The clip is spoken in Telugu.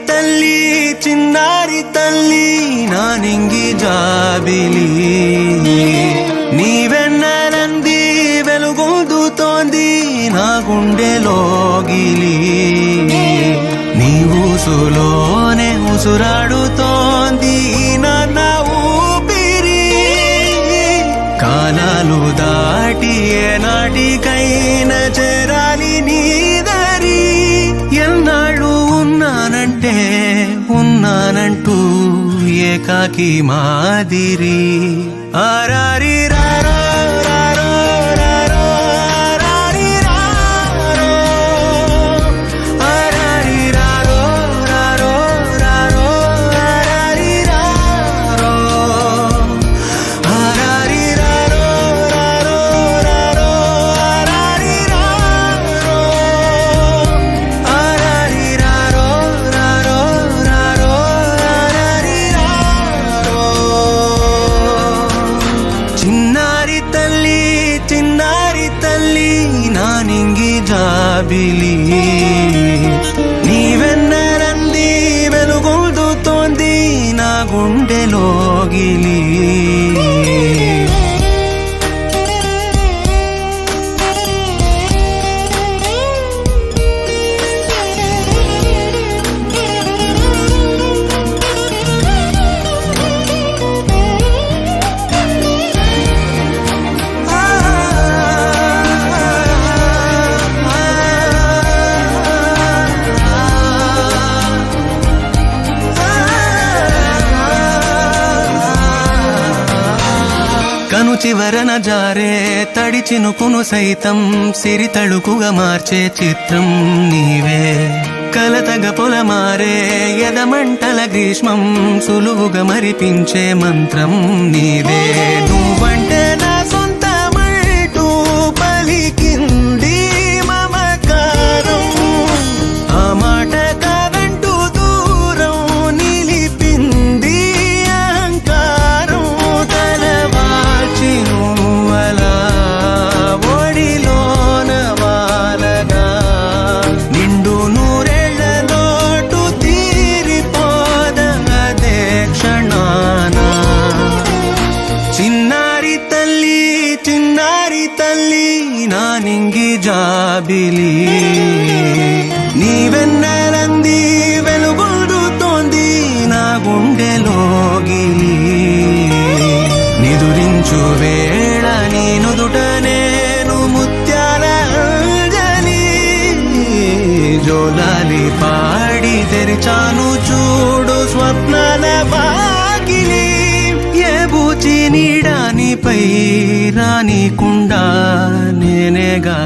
తల్లి చిన్నారి తల్లి నా నింగి జాబిలి నీవెన్నెలంది వెలుగొందుతోంది నా గుండెలోగిలి నీ ఊసులోనే ఉసురాడుతోంది నా ఊపిరి కాలాలు దాటి ఏనాటికైనా చేరాలి నీ దారి ఎన్నాళ్ళు ఉన్నానంటూ ఏకాకి మాదిరి ఆరారి రారో రారో రారో ఆరారి రారో ఆరారి రారో రారో రారో ఆరారి రారో ఆరారి రారో రారో రారో ఆరారి రారో ఆరారి రారో రారో రారో ఆరారి రారో చిన్నారి తల్లి నా నింగి జాబిలి నీవెన్నెలంది వెలుగొందుతోంది నా గుండెలోగిలి కను చివరన జారే తడి చినుకును సైతం సిరి తళుకుగా మార్చే చిత్రం నీవే కలతగ పొలమారే ఎదమంటల గ్రీష్మం సులువుగా మరిపించే మంత్రం నీదే నువ్వంటే నా సొంతమంటూ పలికింది మమకారం ఆ మాట కాదంటూ దూరం నిలిపింది అహంకారం తలవాల్చి నువ్వలా ఒడిలోన వాలగా నిండు నూరేళ్ల లోటు తీరిపోదదే క్షణాన చిన్నారి తల్లి నా నింగి జాబిలి నీవెన్నెలంది వెలుగొందుతోంది నా గుండెలోగిలి నిదురించు వేళ నీ నుదుట నేను ముత్యాల అంజలి జోలాలి పాడి తెరిచాను చూడు స్వప్నాల వాకిలి ఏ బూచి నీడానిపై రానికుండా నేనేగా